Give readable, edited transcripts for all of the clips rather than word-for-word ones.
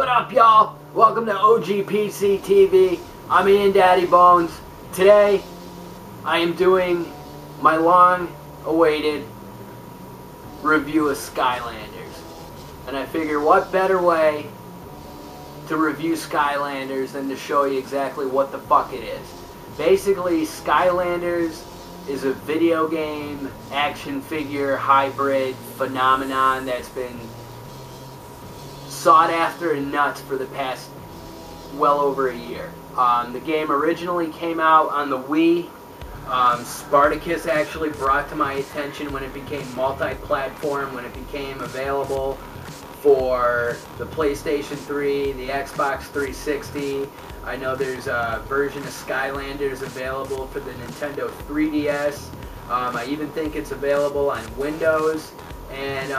What up, y'all? Welcome to OGPC TV. I'm Ian Daddybones. Today, I am doing my long-awaited review of Skylanders. And I figure what better way to review Skylanders than to show you exactly what the fuck it is. Basically, Skylanders is a video game, action figure, hybrid phenomenon that's been sought after and nuts for the past well over a year. The game originally came out on the Wii. Spartacus actually brought to my attention when it became multi-platform, when it became available for the PlayStation 3, the Xbox 360. I know there's a version of Skylanders available for the Nintendo 3DS. I even think it's available on Windows and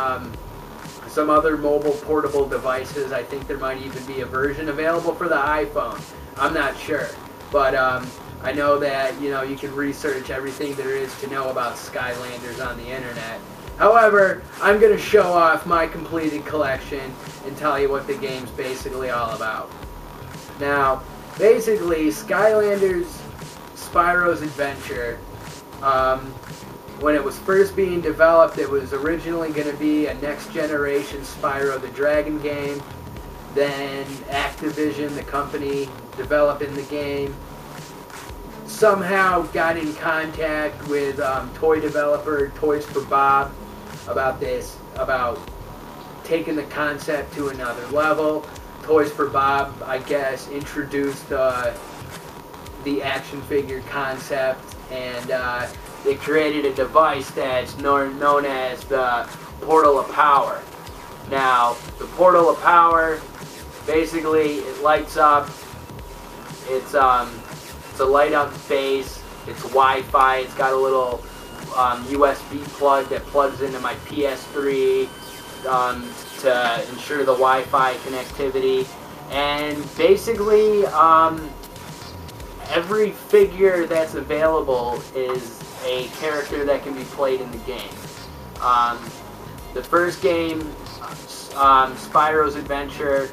some other mobile portable devices. I think there might even be a version available for the iPhone. I'm not sure. But I know that, you know, you can research everything there is to know about Skylanders on the internet. However, I'm going to show off my completed collection and tell you what the game's basically all about. Now, basically, Skylanders Spyro's Adventure, when it was first being developed, it was originally going to be a next-generation Spyro the Dragon game. Then Activision, the company developing the game, somehow got in contact with toy developer Toys for Bob about taking the concept to another level. Toys for Bob, I guess, introduced the action figure concept, and they created a device that's known as the Portal of Power. Now, the Portal of Power, basically, it lights up. It's a light up base. It's Wi-Fi. It's got a little USB plug that plugs into my PS3 to ensure the Wi-Fi connectivity. And basically, every figure that's available is a character that can be played in the game. The first game, Spyro's Adventure,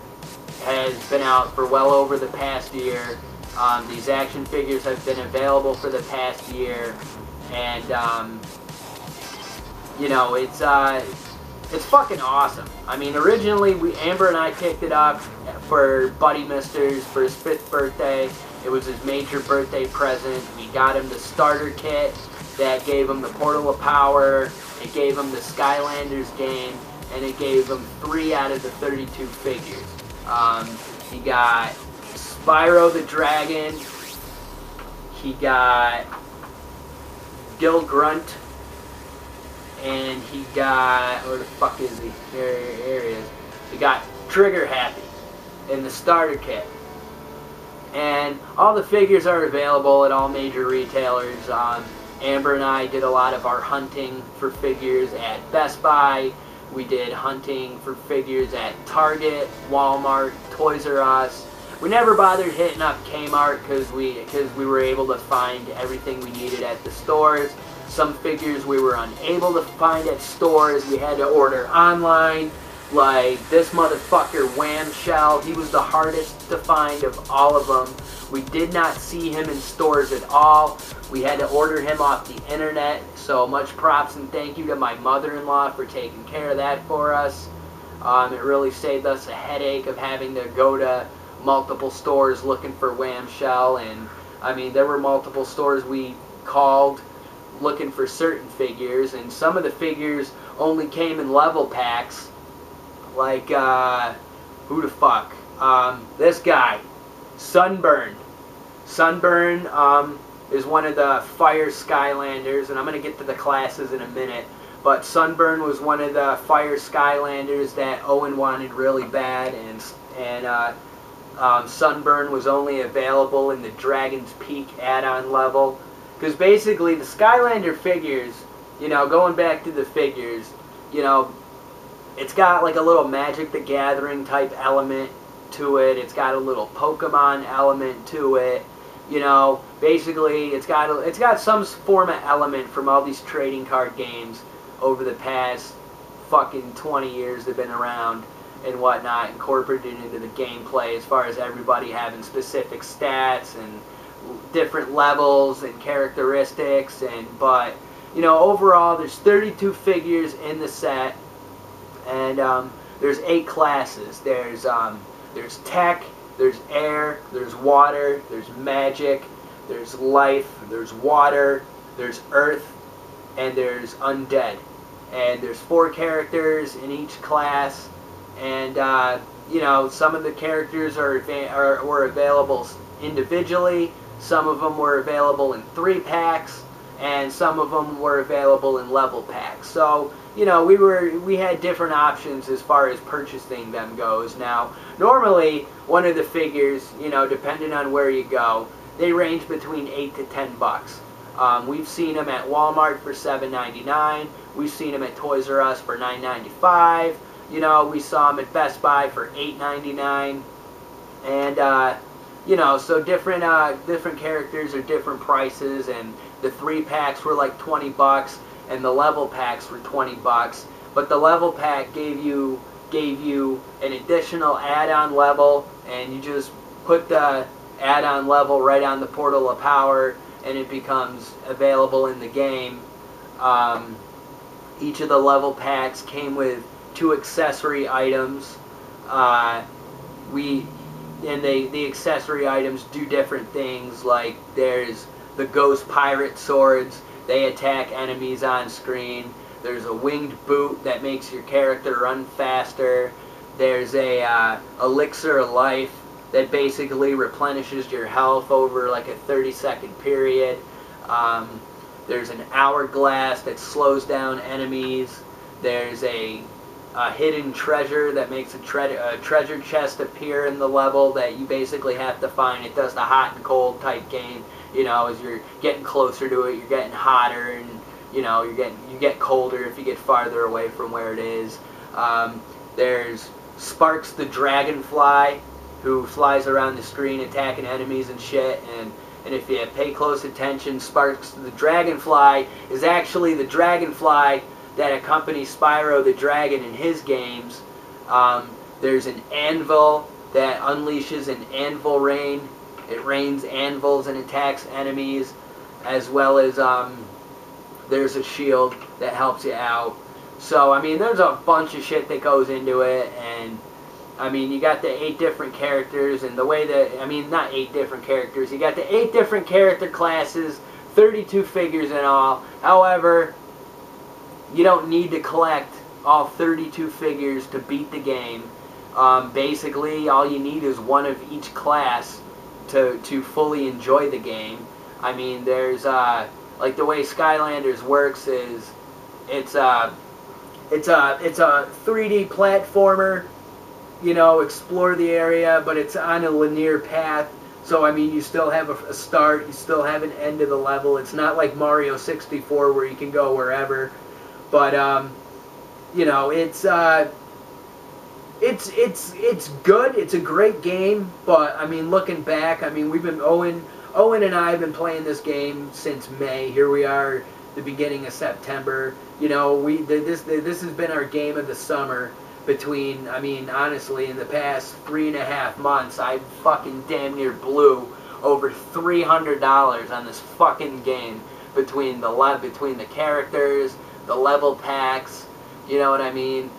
has been out for well over the past year. These action figures have been available for the past year, and you know, it's fucking awesome. I mean, originally Amber and I picked it up for Buddy Mister's for his 5th birthday. It was his major birthday present. We got him the starter kit that gave him the Portal of Power. It gave him the Skylanders game, and it gave him 3 out of the 32 figures. He got Spyro the Dragon. He got Gil Grunt. And he got, where the fuck is he? Here he is. He got Trigger Happy in the starter kit. And all the figures are available at all major retailers. Amber and I did a lot of our hunting for figures at Best Buy. We did hunting for figures at Target, Walmart, Toys R Us. We never bothered hitting up Kmart because we were able to find everything we needed at the stores. Some figures we were unable to find at stores. We had to order online. Like this motherfucker, Wham Shell. He was the hardest to find of all of them. We did not see him in stores at all. We had to order him off the internet. So much props and thank you to my mother-in-law for taking care of that for us. It really saved us a headache of having to go to multiple stores looking for Wham Shell. And I mean, there were multiple stores we called looking for certain figures, and some of the figures only came in level packs. Like, who the fuck? This guy, Sunburn. Sunburn is one of the Fire Skylanders, and I'm going to get to the classes in a minute, but Sunburn was one of the Fire Skylanders that Owen wanted really bad, and Sunburn was only available in the Dragon's Peak add-on level. Because basically, the Skylander figures, you know, going back to the figures, you know, it's got like a little Magic the Gathering type element to it. It's got a little Pokemon element to it. You know, basically, it's got some form of element from all these trading card games over the past fucking 20 years they've been around. and whatnot incorporated into the gameplay, as far as everybody having specific stats and different levels and characteristics. But you know, overall there's 32 figures in the set, and there's 8 classes. There's tech, there's air, there's water, there's magic, there's life, there's water, there's earth, and there's undead. And there's 4 characters in each class, and you know, some of the characters were available individually, some of them were available in 3 packs, and some of them were available in level packs. So you know, we had different options as far as purchasing them goes. Now, normally one of the figures, you know, depending on where you go, they range between $8 to $10. We've seen them at Walmart for $7.99. We've seen them at Toys R Us for $9.95. You know, we saw them at Best Buy for $8.99. And you know, so different characters are different prices, and the 3 packs were like $20, and the level packs were $20. But the level pack gave you an additional add-on level, and you just put the add-on level right on the Portal of Power, and it becomes available in the game. Each of the level packs came with 2 accessory items. The accessory items do different things, like there's the Ghost Pirate Swords. They attack enemies on screen. There's a winged boot that makes your character run faster. There's a elixir of life that basically replenishes your health over like a 30-second period. There's an hourglass that slows down enemies. There's a hidden treasure that makes a treasure chest appear in the level that you basically have to find. It does the hot and cold type game. You know, as you're getting closer to it, you're getting hotter, and you know, you get colder if you get farther away from where it is. There's Sparks the Dragonfly, who flies around the screen attacking enemies and shit. And if you pay close attention, Sparks the Dragonfly is actually the dragonfly that accompanies Spyro the Dragon in his games. There's an anvil that unleashes an anvil rain. It rains anvils and attacks enemies, as well as there's a shield that helps you out. So I mean, there's a bunch of shit that goes into it, and I mean, you got the 8 different characters, and the way that, I mean, not 8 different characters, you got the 8 different character classes, 32 figures in all. However, you don't need to collect all 32 figures to beat the game. Basically, all you need is one of each class to fully enjoy the game. I mean, there's like the way Skylanders works is it's a 3D platformer. You know, explore the area, but it's on a linear path. So I mean, you still have a start, you still have an end of the level. It's not like Mario 64 where you can go wherever. But you know, it's good. It's a great game. But I mean, looking back, I mean, Owen and I have been playing this game since May. Here we are, the beginning of September. You know, this has been our game of the summer. Between, I mean, honestly, in the past 3.5 months, I fucking damn near blew over $300 on this fucking game between the characters, the level packs, you know what I mean,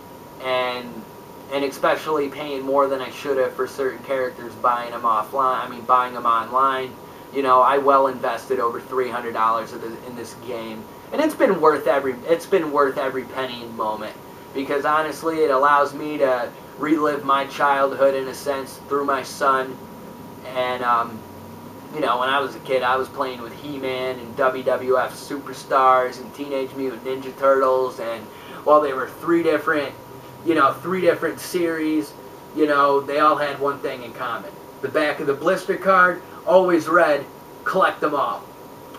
and especially paying more than I should have for certain characters, buying them offline. I mean, buying them online. You know, I well invested over $300 in this game, and it's been worth every penny and moment. Because honestly, it allows me to relive my childhood in a sense through my son. And you know, when I was a kid, I was playing with He-Man and WWF Superstars and Teenage Mutant Ninja Turtles, and while they were 3 different series, you know, they all had one thing in common. The back of the blister card always read, "Collect them all."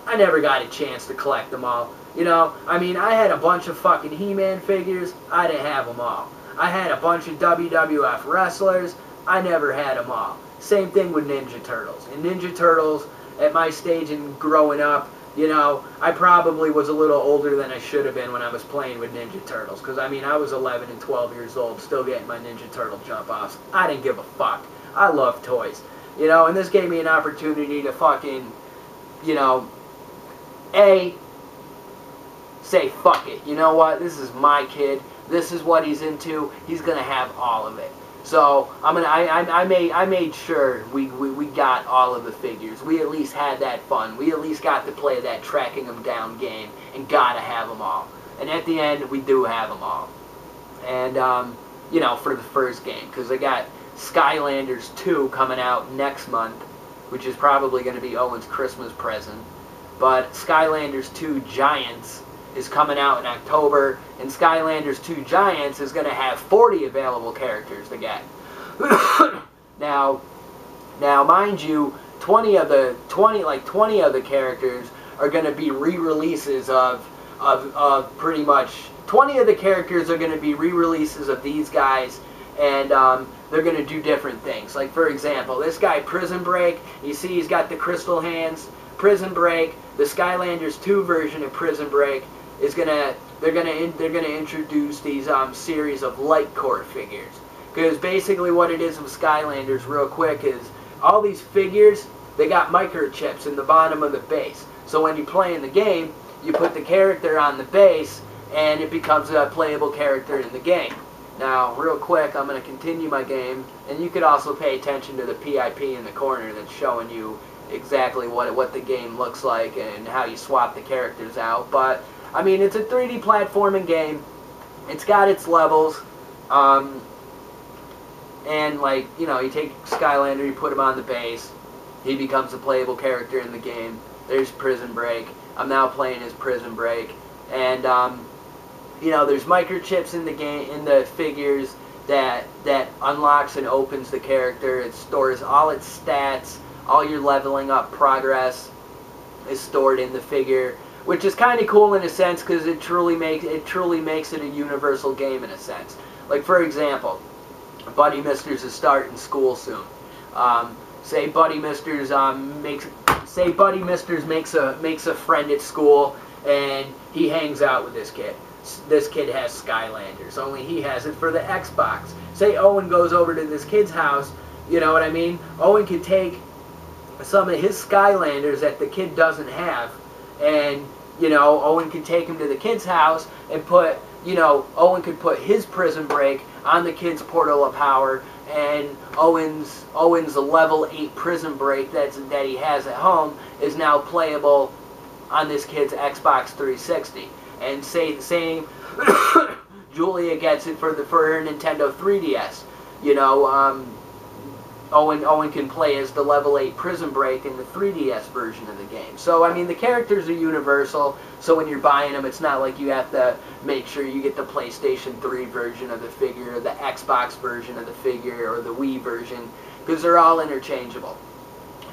I never got a chance to collect them all. You know, I mean, I had a bunch of fucking He-Man figures. I didn't have them all. I had a bunch of WWF wrestlers. I never had them all. Same thing with Ninja Turtles. And Ninja Turtles, at my stage in growing up, you know, I probably was a little older than I should have been when I was playing with Ninja Turtles. Because, I mean, I was 11 and 12 years old, still getting my Ninja Turtle jump-offs. I didn't give a fuck. I love toys. You know, and this gave me an opportunity to fucking, you know, say fuck it. You know what? This is my kid. This is what he's into. He's gonna have all of it. So I made sure we got all of the figures. We at least had that fun. We at least got to play that tracking them down game and gotta have them all. And at the end, we do have them all. And you know, for the first game, because I got Skylanders 2 coming out next month, which is probably going to be Owen's Christmas present. But Skylanders 2 Giants is coming out in October, and Skylanders 2 Giants is going to have 40 available characters to get. now, mind you, 20 of the characters are going to be re-releases of pretty much 20 of the characters are going to be re-releases of these guys, and they're going to do different things. Like, for example, this guy Prison Break, you see he's got the crystal hands. Prison Break, the Skylanders 2 version of Prison Break is they're gonna introduce these series of light core figures. Because basically what it is with Skylanders, real quick, is all these figures, they got microchips in the bottom of the base. So when you play in the game, you put the character on the base, and it becomes a playable character in the game. Now, real quick, I'm going to continue my game, and you could also pay attention to the PIP in the corner that's showing you exactly what the game looks like and how you swap the characters out. But, I mean, it's a 3D platforming game. It's got its levels. And, like, you know, you take Skylander, you put him on the base. He becomes a playable character in the game. There's Prison Break. I'm now playing as Prison Break. And, you know, there's microchips in the game, in the figures that unlocks and opens the character. It stores all its stats, all your leveling up progress is stored in the figure, which is kind of cool in a sense because it truly makes it a universal game in a sense. Like, for example, Buddy Misters is starting school soon. Say Buddy Misters makes a friend at school and he hangs out with this kid. This kid has Skylanders, only he has it for the Xbox. Say Owen goes over to this kid's house, you know what I mean? Owen could take some of his Skylanders that the kid doesn't have, and, you know, Owen could take him to the kid's house and put, you know, Owen could put his Prison Break on the kid's Portal of Power, and Owen's level 8 Prison Break that he has at home is now playable on this kid's Xbox 360. And say the same, Julia gets it for her Nintendo 3DS. You know, Owen can play as the level 8 Prison Break in the 3DS version of the game. So, I mean, the characters are universal, so when you're buying them, it's not like you have to make sure you get the PlayStation 3 version of the figure, or the Xbox version of the figure, or the Wii version, because they're all interchangeable.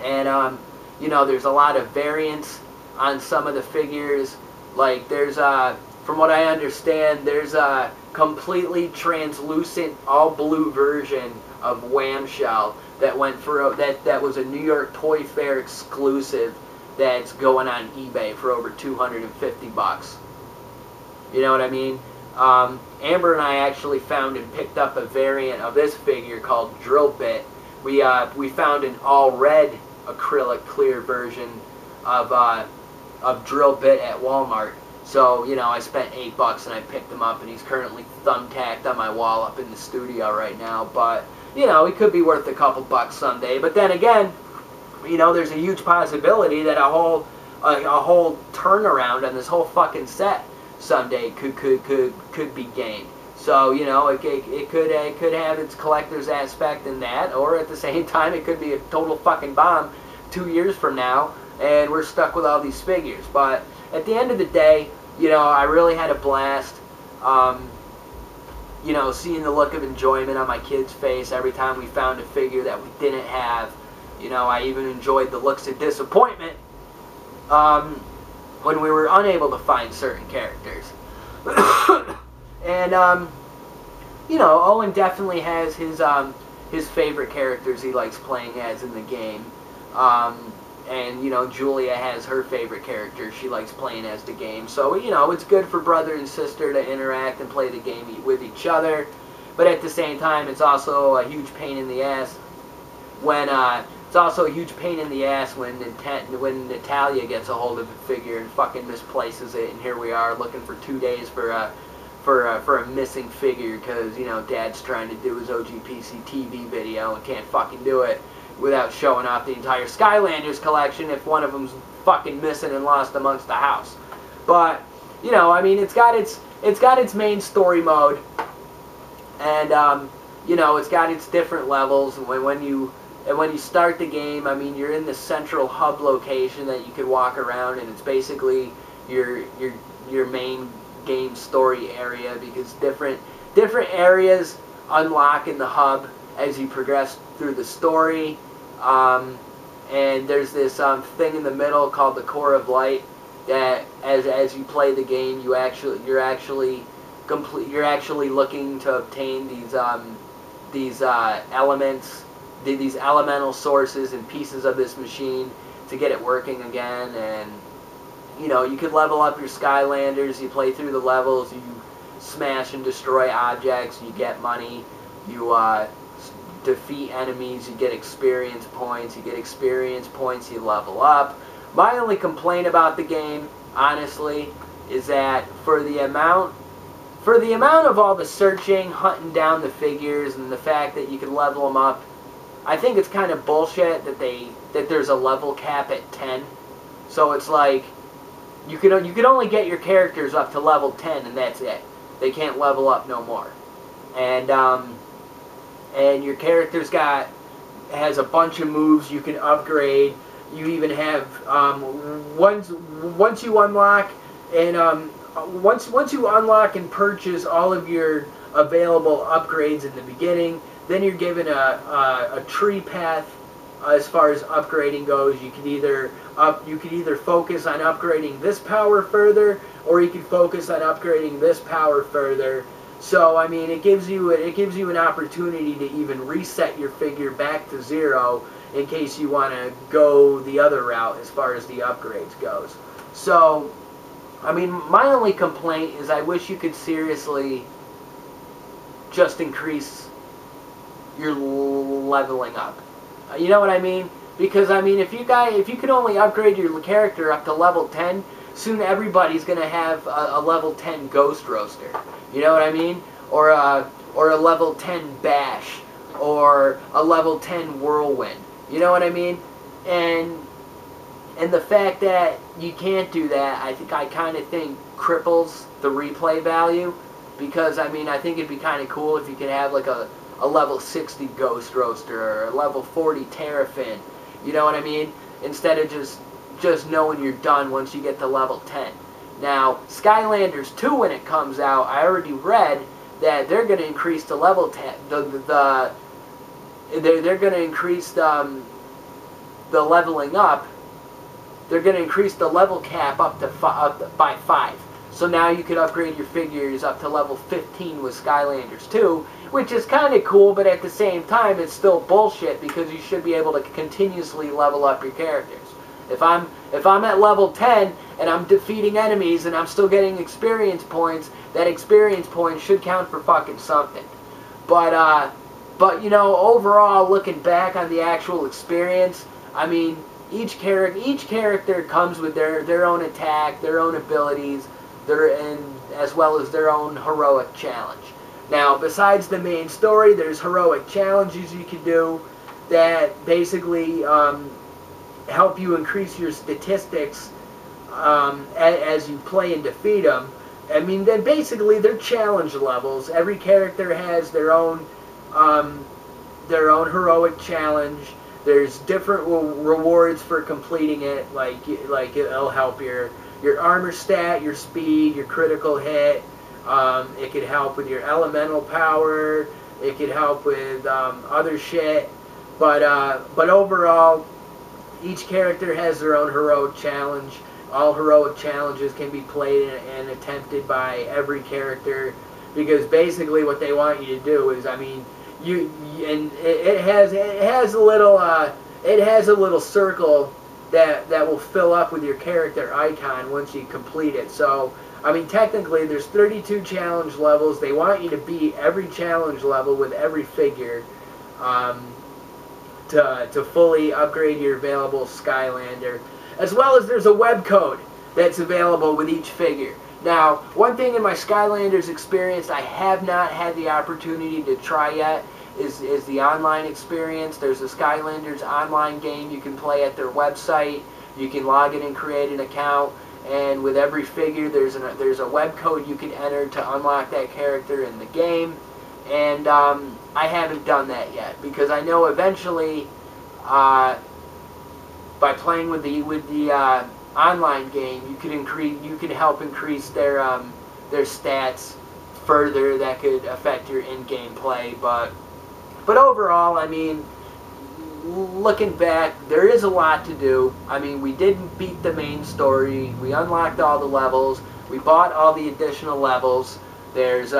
And, you know, there's a lot of variants on some of the figures. Like, there's from what I understand, there's a completely translucent, all blue version of Whamshell that went for that was a New York Toy Fair exclusive that's going on eBay for over $250. You know what I mean? Amber and I actually found and picked up a variant of this figure called Drill Bit. We found an all red acrylic clear version of Drill Bit at Walmart. So, you know, I spent $8 and I picked him up, and he's currently thumbtacked on my wall up in the studio right now. But, you know, he could be worth a couple bucks someday. But then again, you know, there's a huge possibility that a whole turnaround on this whole fucking set someday could be gained. So, you know, it could have its collector's aspect in that, or at the same time, it could be a total fucking bomb 2 years from now, and we're stuck with all these figures. But at the end of the day, you know, I really had a blast. You know, seeing the look of enjoyment on my kid's face every time we found a figure that we didn't have. You know, I even enjoyed the looks of disappointment when we were unable to find certain characters. And, you know, Owen definitely has his favorite characters he likes playing as in the game. and you know, Julia has her favorite character she likes playing as the game. So you know, it's good for brother and sister to interact and play the game with each other. But at the same time, it's also a huge pain in the ass when when Natalia gets a hold of the figure and fucking misplaces it, and here we are looking for 2 days for a missing figure because, you know, Dad's trying to do his OGPC TV video and can't fucking do it without showing off the entire Skylanders collection if one of them's fucking missing and lost amongst the house. But, you know, I mean, it's got its main story mode, and you know, it's got its different levels. When you start the game, I mean, you're in the central hub location that you could walk around, and it's basically your main game story area, because different areas unlock in the hub as you progress through the story. And there's this thing in the middle called the Core of Light that as you play the game, you're actually looking to obtain these elements, these elemental sources and pieces of this machine to get it working again. And you know, you could level up your Skylanders, you play through the levels, you smash and destroy objects, you get money, you defeat enemies, you get experience points, you level up. My only complaint about the game, honestly, is that for the amount of all the searching, hunting down the figures, and the fact that you can level them up, I think it's kind of bullshit that there's a level cap at 10. So it's like you could only get your characters up to level 10, and that's it. They can't level up no more. And your character's has a bunch of moves you can upgrade. You even have once you unlock and purchase all of your available upgrades in the beginning, then you're given a tree path as far as upgrading goes. You could either focus on upgrading this power further, or you could focus on upgrading this power further. So I mean, it gives you an opportunity to even reset your figure back to 0 in case you want to go the other route as far as the upgrades goes. So I mean, my only complaint is I wish you could seriously just increase your leveling up. You know what I mean? Because I mean, if you could only upgrade your character up to level 10, soon everybody's gonna have a level 10 Ghost Roaster. You know what I mean? Or a level 10 Bash, or a level 10 Whirlwind. You know what I mean? And the fact that you can't do that, I kind of think cripples the replay value. Because I mean, I think it'd be kind of cool if you could have like a level 60 Ghost Roaster, or a level 40 Terrafin. You know what I mean? Instead of just knowing you're done once you get to level 10. Now, Skylanders 2, when it comes out, I already read that they're going to increase the level 10. They're going to increase the leveling up. They're going to increase the level cap up by 5. So now you could upgrade your figures up to level 15 with Skylanders 2, which is kind of cool, but at the same time, it's still bullshit, because you should be able to continuously level up your characters. If I'm at level 10 and I'm defeating enemies and I'm still getting experience points, that experience point should count for fucking something. But you know, overall, looking back on the actual experience, I mean, each character comes with their own attack, their own abilities, as well as their own heroic challenge. Now, besides the main story, there's heroic challenges you can do that basically help you increase your statistics as you play and defeat them. I mean, then basically they're challenge levels. Every character has their own heroic challenge. There's different rewards for completing it. Like it'll help your armor stat, your speed, your critical hit. It could help with your elemental power. It could help with other shit. But overall, each character has their own heroic challenge. All heroic challenges can be played and attempted by every character, because basically what they want you to do is, I mean, it has a little circle that will fill up with your character icon once you complete it. So, I mean, technically, there's 32 challenge levels. They want you to beat every challenge level with every figure to fully upgrade your available Skylander. As well as there's a web code that's available with each figure. Now, one thing in my Skylanders experience I have not had the opportunity to try yet is the online experience. There's a Skylanders online game you can play at their website. You can log in and create an account, and with every figure there's a web code you can enter to unlock that character in the game. And I haven't done that yet because I know eventually by playing with the online game you can help increase their stats further that could affect your in-game play. But overall, I mean, looking back, there is a lot to do. I mean, we didn't beat the main story. We unlocked all the levels. We bought all the additional levels. There's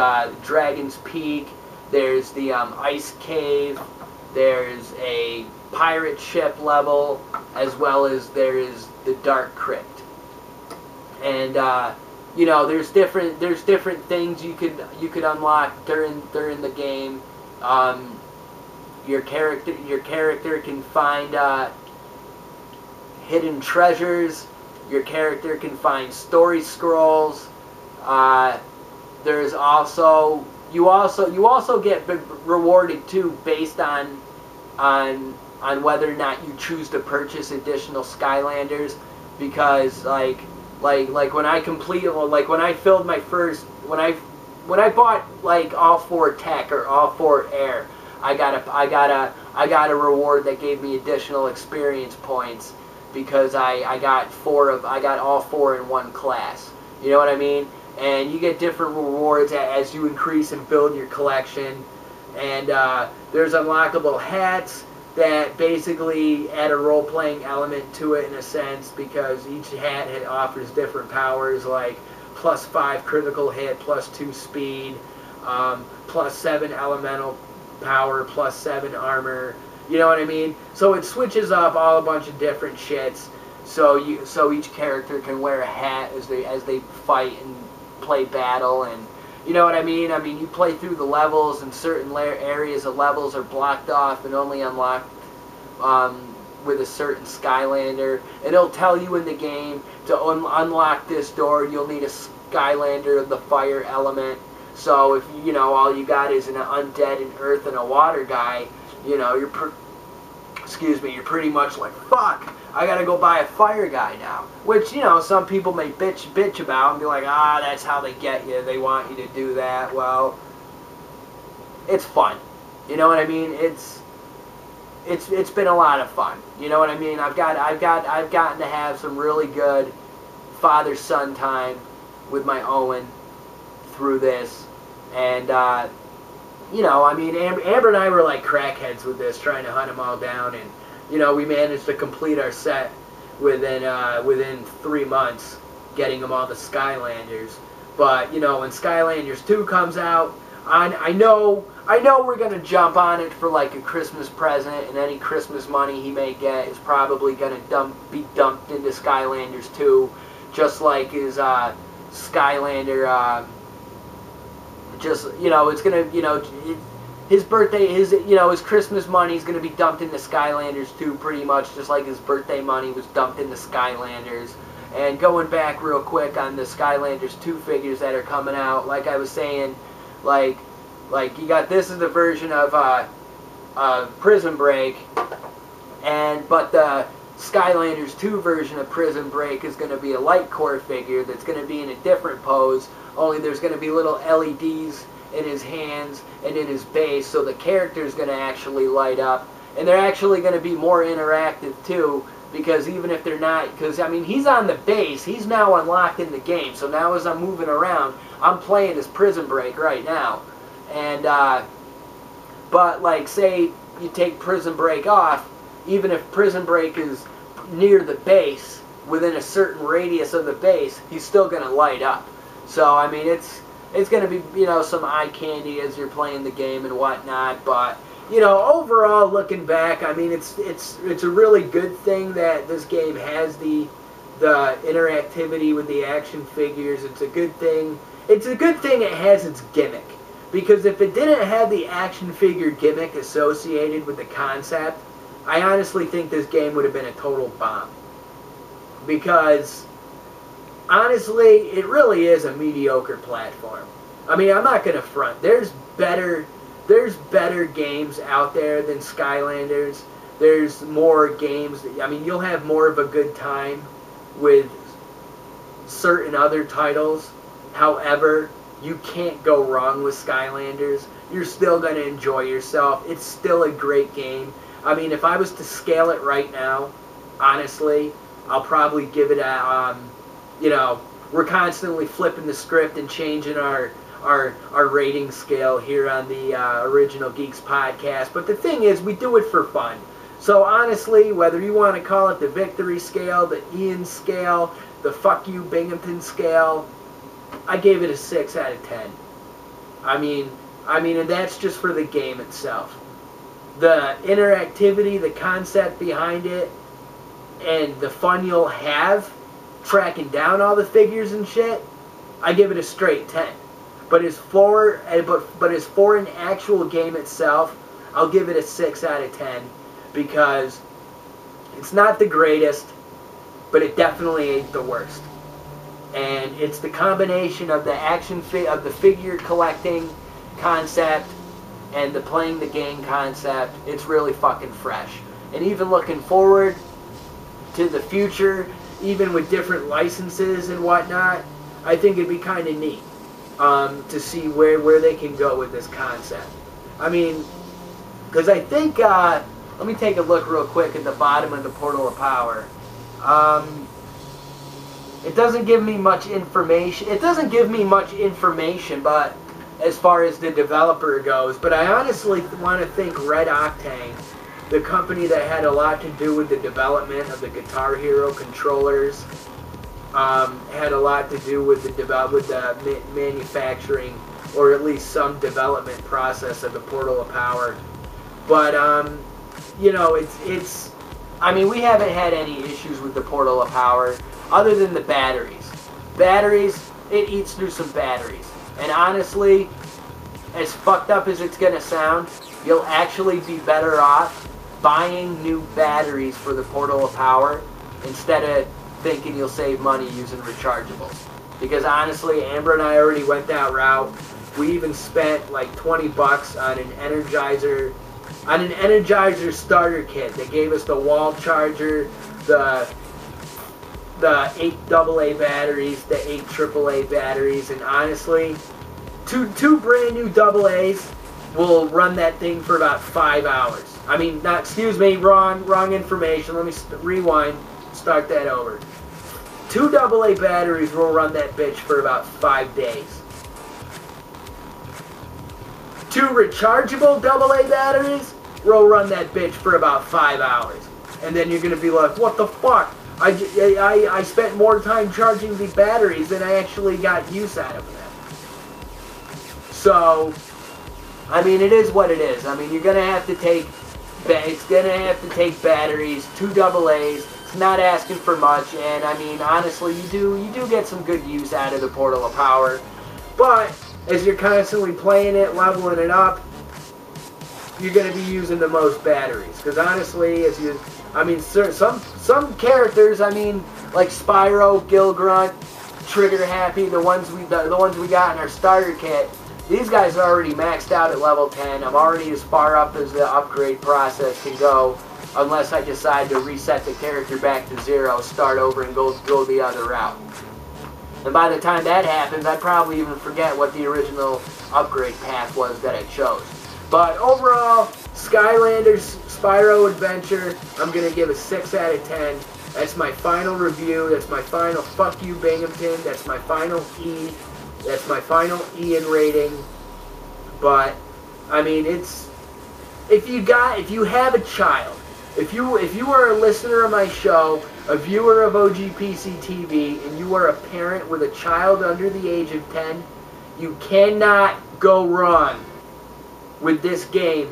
Dragon's Peak. There's the Ice Cave. There's a pirate ship level, as well as there is the Dark Crypt. And you know, there's different things you could unlock during the game. Your character can find hidden treasures. Your character can find story scrolls. There's also you also get rewarded too based on whether or not you choose to purchase additional Skylanders, because like when I filled my first when I bought like all 4 tech or all 4 air, I got a reward that gave me additional experience points because I got all 4 in one class. You know what I mean? And you get different rewards as you increase and build your collection. And there's unlockable hats that basically add a role-playing element to it in a sense, because each hat offers different powers, like +5 critical hit, +2 speed, +7 elemental power, +7 armor. You know what I mean? So it switches up all a bunch of different shits. So each character can wear a hat as they fight and play battle, and you know what I mean? I mean, you play through the levels, and certain areas of levels are blocked off and only unlocked with a certain Skylander. And it'll tell you in the game to unlock this door, you'll need a Skylander of the fire element. So if you know all you got is an undead, an earth, and a water guy, you know you're pretty much like, fuck, I gotta go buy a fire guy now. Which, you know, some people may bitch about and be like, that's how they get you. They want you to do that. Well, it's fun. You know what I mean? It's been a lot of fun. You know what I mean? I've gotten to have some really good father-son time with my Owen through this. And you know, I mean, Amber and I were like crackheads with this, trying to hunt them all down, and you know, we managed to complete our set within 3 months, getting them all the Skylanders. But you know, when Skylanders 2 comes out, I know we're gonna jump on it for like a Christmas present, and any Christmas money he may get is probably gonna be dumped into Skylanders 2, just like his Skylander. Just, you know, it's gonna, you know, his birthday, his Christmas money is gonna be dumped into Skylanders too, pretty much, just like his birthday money was dumped into Skylanders. And going back real quick on the Skylanders 2 figures that are coming out, like I was saying, like you got, this is the version of Prison Break, but the Skylanders 2 version of Prison Break is going to be a light core figure that's going to be in a different pose, only there's going to be little LEDs in his hands and in his base, so the character is going to actually light up. And they're actually going to be more interactive too, because even if they're not, because I mean, he's on the base, he's now unlocked in the game, so now as I'm moving around, I'm playing as Prison Break right now. And but like, say you take Prison Break off, even if Prison Break is near the base, within a certain radius of the base, he's still going to light up. So I mean, it's going to be, you know, some eye candy as you're playing the game and whatnot. But you know, overall looking back, I mean, it's a really good thing that this game has the interactivity with the action figures. It's a good thing. It's a good thing it has its gimmick, because if it didn't have the action figure gimmick associated with the concept, I honestly think this game would have been a total bomb. Because honestly, it really is a mediocre platform. I mean, I'm not gonna front. There's better games out there than Skylanders. There's more games. I mean, you'll have more of a good time with certain other titles. However, you can't go wrong with Skylanders. You're still going to enjoy yourself. It's still a great game. I mean, if I was to scale it right now, honestly, I'll probably give it a, you know, we're constantly flipping the script and changing our rating scale here on the Original Geeks podcast. But the thing is, we do it for fun. So honestly, whether you want to call it the victory scale, the Ian scale, the fuck you Binghamton scale, I gave it a 6 out of 10. I mean, and that's just for the game itself. The interactivity, the concept behind it, and the fun you'll have tracking down all the figures and shit, I give it a straight 10. But as for an actual game itself, I'll give it a 6 out of 10, because it's not the greatest, but it definitely ain't the worst. And it's the combination of the of the figure collecting concept and the playing the game concept. It's really fucking fresh. And even looking forward to the future, even with different licenses and whatnot, I think it'd be kind of neat to see where they can go with this concept. I mean, because I think, let me take a look real quick at the bottom of the Portal of Power. It doesn't give me much information. It doesn't give me much information, but as far as the developer goes. But I honestly want to thank Red Octane, the company that had a lot to do with the development of the Guitar Hero controllers. Had a lot to do with the manufacturing, or at least some development process of the Portal of Power. But you know, it's. I mean, we haven't had any issues with the Portal of Power, other than the batteries. Batteries, it eats through some batteries. And honestly, as fucked up as it's going to sound, you'll actually be better off buying new batteries for the Portal of Power instead of thinking you'll save money using rechargeables. Because honestly, Amber and I already went that route. We even spent like 20 bucks on an Energizer starter kit. They gave us the wall charger, the 8 AA batteries, the 8 AAA batteries, and honestly, two brand new AA's will run that thing for about 5 hours. I mean, excuse me, wrong information. Let me rewind, start that over. 2 AA batteries will run that bitch for about 5 days. 2 rechargeable AA batteries will run that bitch for about 5 hours. And then you're going to be like, what the fuck? I spent more time charging the batteries than I actually got use out of them. So, I mean, it is what it is. I mean, you're going to have to take, it's going to have to take batteries, 2 AA's. It's not asking for much, and I mean, honestly, you do get some good use out of the Portal of Power. But as you're constantly playing it, leveling it up, you're going to be using the most batteries. Because honestly, I mean, some characters, I mean, like Spyro, Gilgrunt, Trigger Happy, the ones we got in our starter kit, these guys are already maxed out at level 10. I'm already as far up as the upgrade process can go, unless I decide to reset the character back to 0, start over, and go the other route. And by the time that happens, I probably even forget what the original upgrade path was that I chose. But overall, Skylanders Spyro Adventure, I'm going to give a 6 out of 10. That's my final review. That's my final fuck you Binghamton. That's my final E. That's my final Ian rating. But, I mean, it's... If you have a child, if you are a listener of my show, a viewer of OGPC TV, and you are a parent with a child under the age of 10, you cannot go wrong with this game